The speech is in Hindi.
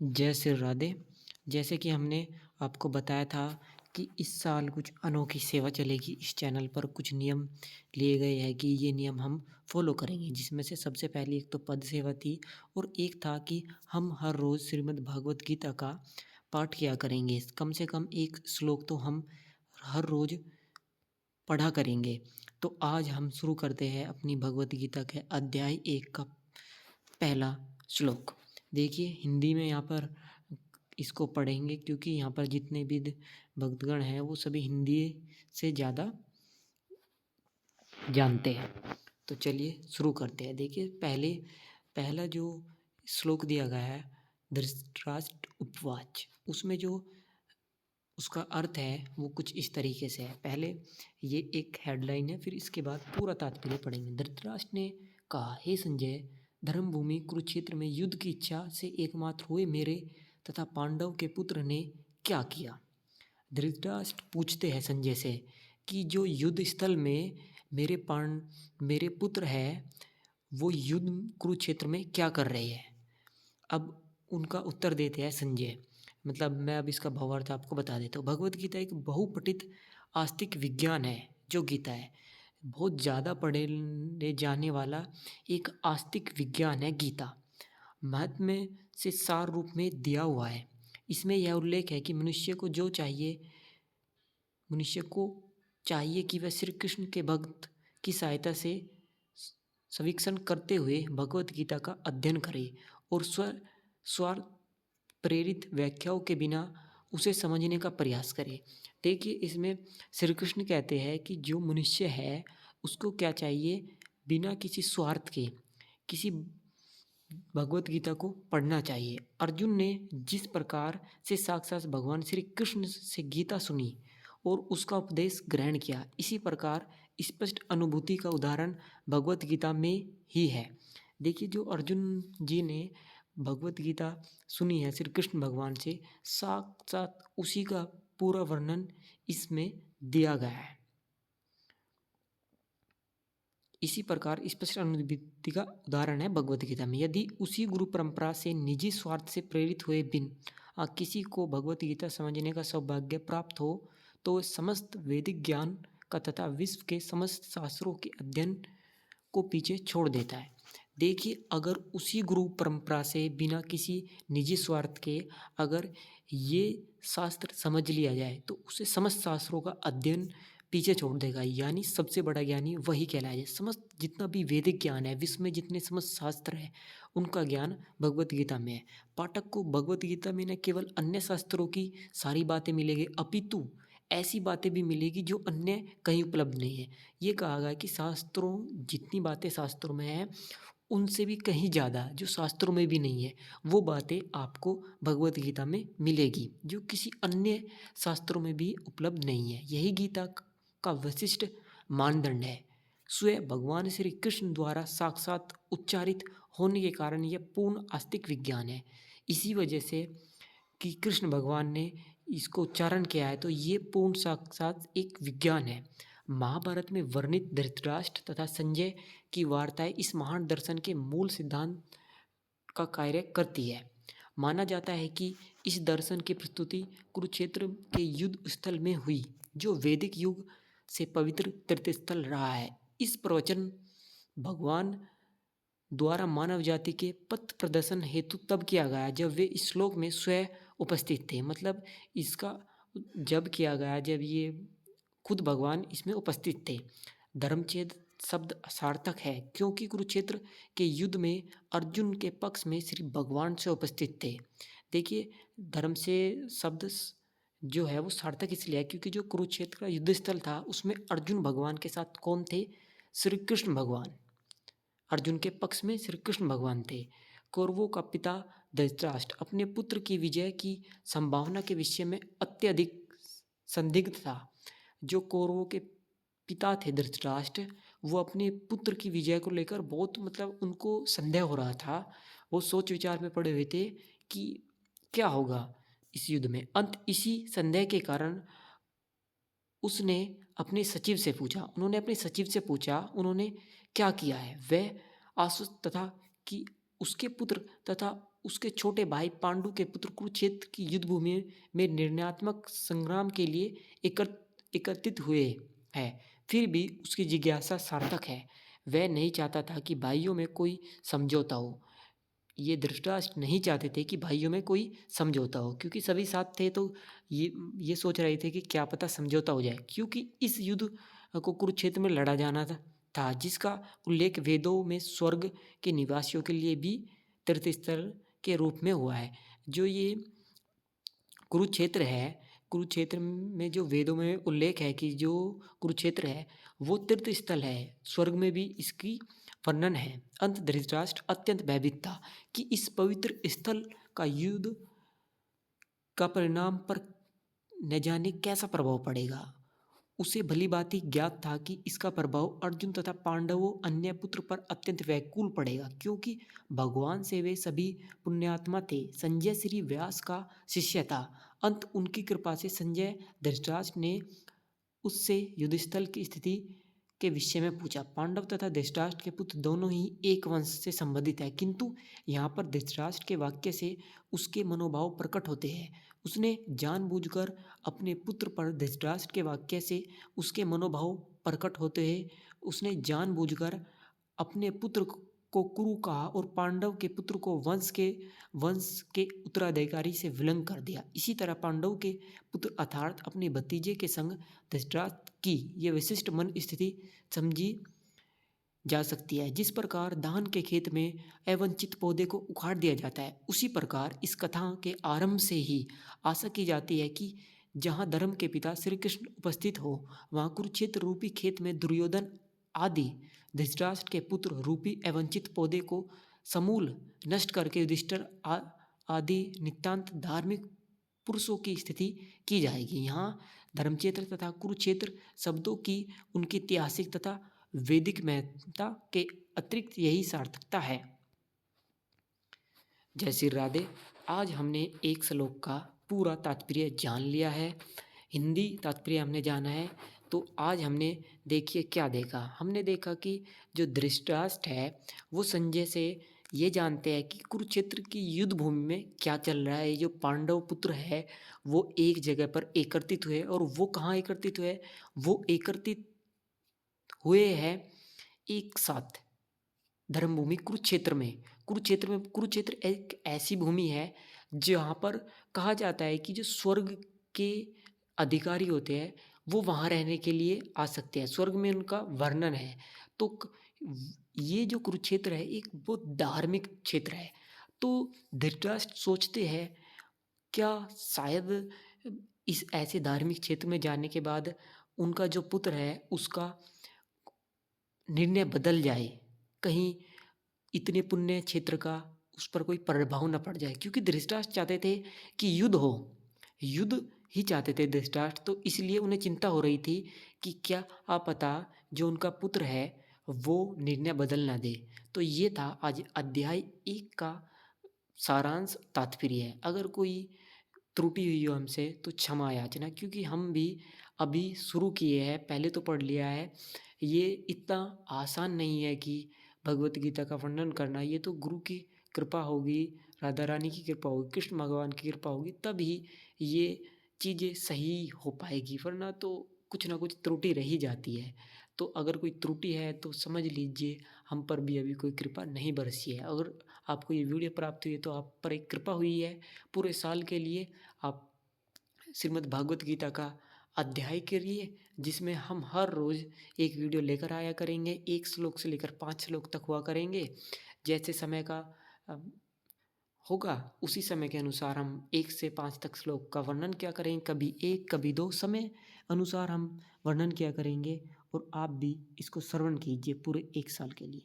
जय श्री राधे। जैसे कि हमने आपको बताया था कि इस साल कुछ अनोखी सेवा चलेगी इस चैनल पर। कुछ नियम लिए गए हैं कि ये नियम हम फॉलो करेंगे, जिसमें से सबसे पहली एक तो पद सेवा थी और एक था कि हम हर रोज़ श्रीमद् भागवत गीता का पाठ किया करेंगे। कम से कम एक श्लोक तो हम हर रोज़ पढ़ा करेंगे। तो आज हम शुरू करते हैं अपनी भगवत गीता के अध्याय 1 का पहला श्लोक। देखिए हिंदी में यहाँ पर इसको पढ़ेंगे क्योंकि यहाँ पर जितने भी भक्तगण हैं वो सभी हिंदी से ज़्यादा जानते हैं। तो चलिए शुरू करते हैं। देखिए पहला जो श्लोक दिया गया है, धृतराष्ट्र उपवाच, उसमें जो उसका अर्थ है वो कुछ इस तरीके से है। पहले ये एक हेडलाइन है, फिर इसके बाद पूरा तात्पर्य पढ़ेंगे। धृतराष्ट्र ने कहा, हे संजय, धर्मभूमि कुरुक्षेत्र में युद्ध की इच्छा से एकमात्र हुए मेरे तथा पांडव के पुत्र ने क्या किया। धृतराष्ट्र पूछते हैं संजय से कि जो युद्ध स्थल में मेरे पुत्र है वो युद्ध कुरुक्षेत्र में क्या कर रहे हैं। अब उनका उत्तर देते हैं संजय। मतलब मैं अब इसका भावार्थ आपको बता देता हूँ। भगवत गीता एक बहुपठित आस्तिक विज्ञान है। जो गीता है बहुत ज़्यादा पढ़े जाने वाला एक आस्तिक विज्ञान है गीता। महात्म्य से सार रूप में दिया हुआ है। इसमें यह उल्लेख है कि मनुष्य को चाहिए कि वह श्री कृष्ण के भक्त की सहायता से सवीक्षण करते हुए भगवत गीता का अध्ययन करे और स्वार्थ प्रेरित व्याख्याओं के बिना उसे समझने का प्रयास करे। देखिए इसमें श्री कृष्ण कहते हैं कि जो मनुष्य है उसको क्या चाहिए, बिना किसी स्वार्थ के किसी भगवत गीता को पढ़ना चाहिए। अर्जुन ने जिस प्रकार से साक्षात भगवान श्री कृष्ण से गीता सुनी और उसका उपदेश ग्रहण किया, इसी प्रकार स्पष्ट अनुभूति का उदाहरण भगवत गीता में ही है। देखिए जो अर्जुन जी ने भगवत गीता सुनी है श्री कृष्ण भगवान से, साक्षात उसी का पूरा वर्णन इसमें दिया गया है। इसी प्रकार स्पष्ट अनुभूति का उदाहरण है भगवत गीता में। यदि उसी गुरु परंपरा से निजी स्वार्थ से प्रेरित हुए बिन किसी को भगवत गीता समझने का सौभाग्य प्राप्त हो तो समस्त वैदिक ज्ञान का तथा विश्व के समस्त शास्त्रों के अध्ययन को पीछे छोड़ देता है। देखिए अगर उसी गुरु परंपरा से बिना किसी निजी स्वार्थ के अगर ये शास्त्र समझ लिया जाए तो उसे समस्त शास्त्रों का अध्ययन पीछे छोड़ देगा, यानी सबसे बड़ा ज्ञानी वही कहलाया। समस्त जितना भी वैदिक ज्ञान है, विश्व में जितने समस्त शास्त्र है, उनका ज्ञान भगवत गीता में है। पाठक को भगवत गीता में न केवल अन्य शास्त्रों की सारी बातें मिलेगी, अपितु ऐसी बातें भी मिलेगी जो अन्य कहीं उपलब्ध नहीं है। ये कहा गया है कि जितनी बातें शास्त्रों में हैं उनसे भी कहीं ज़्यादा जो शास्त्रों में भी नहीं है, वो बातें आपको भगवत गीता में मिलेगी जो किसी अन्य शास्त्रों में भी उपलब्ध नहीं है। यही गीता का विशिष्ट मानदंड है। स्वयं भगवान श्री कृष्ण द्वारा साक्षात उच्चारित होने के कारण यह पूर्ण आस्तिक विज्ञान है। इसी वजह से कि कृष्ण भगवान ने इसको उच्चारण किया है तो ये पूर्ण साक्षात एक विज्ञान है। महाभारत में वर्णित धृतराष्ट्र तथा संजय की वार्ताएं इस महान दर्शन के मूल सिद्धांत का कार्य करती है। माना जाता है कि इस दर्शन की प्रस्तुति कुरुक्षेत्र के युद्ध स्थल में हुई, जो वैदिक युग से पवित्र तीर्थस्थल रहा है। इस प्रवचन भगवान द्वारा मानव जाति के पथ प्रदर्शन हेतु तब किया गया जब वे इस श्लोक में स्वयं उपस्थित थे। मतलब इसका जब किया गया जब ये खुद भगवान इसमें उपस्थित थे। धर्मचेद शब्द सार्थक है क्योंकि कुरुक्षेत्र के युद्ध में अर्जुन के पक्ष में श्री भगवान से उपस्थित थे। देखिए धर्म से शब्द जो है वो सार्थक इसलिए है क्योंकि जो कुरुक्षेत्र का युद्ध स्थल था उसमें अर्जुन भगवान के साथ कौन थे, श्री कृष्ण भगवान। अर्जुन के पक्ष में श्री कृष्ण भगवान थे। कौरवों का पिता धृतराष्ट्र अपने पुत्र की विजय की संभावना के विषय में अत्यधिक संदिग्ध था। जो कौरवों के पिता थे धृतराष्ट्र, वो अपने पुत्र की विजय को लेकर बहुत उनको संदेह हो रहा था। वो सोच विचार में पड़े हुए थे कि क्या होगा इस युद्ध में। इसी संदेह के कारण उसने अपने सचिव से पूछा, उन्होंने अपने सचिव से पूछा उन्होंने क्या किया है। वह आश्वस्त तथा कि उसके पुत्र तथा उसके छोटे भाई पांडु के पुत्र कुरुक्षेत्र की युद्ध भूमि में निर्णयात्मक संग्राम के लिए एकत्रित हुए हैं। फिर भी उसकी जिज्ञासा सार्थक है। वह नहीं चाहता था कि भाइयों में कोई समझौता हो। ये धृतराष्ट्र नहीं चाहते थे कि भाइयों में कोई समझौता हो, क्योंकि सभी साथ थे तो ये सोच रहे थे कि क्या पता समझौता हो जाए, क्योंकि इस युद्ध को कुरुक्षेत्र में लड़ा जाना था जिसका उल्लेख वेदों में स्वर्ग के निवासियों के लिए भी तीर्थस्थल के रूप में हुआ है। जो ये कुरुक्षेत्र है, कुरुक्षेत्र में जो वेदों में उल्लेख है कि जो कुरुक्षेत्र है वो तीर्थ स्थल है, स्वर्ग में भी इसकी वर्णन है। अंत धृतराष्ट्र अत्यंत भयभीत था कि इस पवित्र स्थल का युद्ध का परिणाम पर न जाने कैसा प्रभाव पड़ेगा। उसे भली भांति ज्ञात था कि इसका प्रभाव अर्जुन तथा पांडवों अन्य पुत्र पर अत्यंत व्याकुल पड़ेगा, क्योंकि भगवान से वे सभी पुण्यात्मा थे। संजय श्री व्यास का शिष्य था। अंत उनकी कृपा से संजय धृतराष्ट्र ने उससे युद्धस्थल की स्थिति के विषय में पूछा। पांडव तथा धृतराष्ट्र के पुत्र दोनों ही एक वंश से संबंधित है, किंतु यहाँ पर धृतराष्ट्र के वाक्य से उसके मनोभाव प्रकट होते हैं। उसने जानबूझकर अपने पुत्र पर धृतराष्ट्र के वाक्य से उसके मनोभाव प्रकट होते हैं। उसने जानबूझकर अपने पुत्र को कुरु कहा और पांडव के पुत्र को वंश के उत्तराधिकारी से विलंग कर दिया। इसी तरह पांडव के पुत्र अर्थात अपने भतीजे के संग धृतराष्ट्र की यह विशिष्ट मन स्थिति समझी जा सकती है। जिस प्रकार धान के खेत में अवंचित पौधे को उखाड़ दिया जाता है, उसी प्रकार इस कथा के आरंभ से ही आशा की जाती है कि जहाँ धर्म के पिता श्री कृष्ण उपस्थित हो, वहाँ कुरुक्षेत्र रूपी खेत में दुर्योधन आदि धृतराष्ट्र के पुत्र रूपी अवंचित पौधे को समूल नष्ट करके युधिष्ठिर आदि नितांत धार्मिक पुरुषों की स्थिति की जाएगी। यहाँ धर्मक्षेत्र तथा कुरुक्षेत्र शब्दों की उनकी ऐतिहासिक तथा वैदिक महत्ता के अतिरिक्त यही सार्थकता है। जय श्री राधे। आज हमने एक श्लोक का पूरा तात्पर्य जान लिया है, हिंदी तात्पर्य हमने जाना है। तो आज हमने देखिए क्या देखा। हमने देखा कि जो धृतराष्ट्र है वो संजय से ये जानते हैं कि कुरुक्षेत्र की युद्ध भूमि में क्या चल रहा है। जो पांडव पुत्र है वो एक जगह पर एकत्रित हुए, और वो कहाँ एकत्रित हुए, वो एकत्रित हुए हैं एक साथ धर्मभूमि कुरुक्षेत्र एक ऐसी भूमि है जहाँ पर कहा जाता है कि जो स्वर्ग के अधिकारी होते हैं वो वहाँ रहने के लिए आ सकते हैं। स्वर्ग में उनका वर्णन है। तो ये जो कुरुक्षेत्र है एक बहुत धार्मिक क्षेत्र है। तो धृतराष्ट्र सोचते हैं क्या शायद इस ऐसे धार्मिक क्षेत्र में जाने के बाद उनका जो पुत्र है उसका निर्णय बदल जाए, कहीं इतने पुण्य क्षेत्र का उस पर कोई प्रभाव न पड़ जाए, क्योंकि धृतराष्ट्र चाहते थे कि युद्ध ही चाहते थे धृतराष्ट्र। तो इसलिए उन्हें चिंता हो रही थी कि क्या आप पता जो उनका पुत्र है वो निर्णय बदल ना दे। तो ये था आज अध्याय 1 का सारांश तात्पर्य है। अगर कोई त्रुटि हुई हो हमसे तो क्षमा याचना, क्योंकि हम भी अभी शुरू किए हैं, पहले तो पढ़ लिया है। ये इतना आसान नहीं है कि भगवत गीता का वर्णन करना। ये तो गुरु की कृपा होगी, राधा रानी की कृपा होगी, कृष्ण भगवान की कृपा होगी, तभी ये चीज़ें सही हो पाएगी, वरना तो कुछ ना कुछ त्रुटि रह ही जाती है। तो अगर कोई त्रुटि है तो समझ लीजिए हम पर भी अभी कोई कृपा नहीं बरसी है। अगर आपको ये वीडियो प्राप्त हुई है तो आप पर एक कृपा हुई है। पूरे साल के लिए आप श्रीमद् भागवत गीता का अध्याय करिए, जिसमें हम हर रोज़ एक वीडियो लेकर आया करेंगे। 1 श्लोक से लेकर 5 श्लोक तक हुआ करेंगे। जैसे समय का होगा उसी समय के अनुसार हम 1 से 5 तक श्लोक का वर्णन किया करेंगे। कभी 1 कभी 2 समय अनुसार हम वर्णन किया करेंगे। और आप भी इसको श्रवण कीजिए पूरे 1 साल के लिए।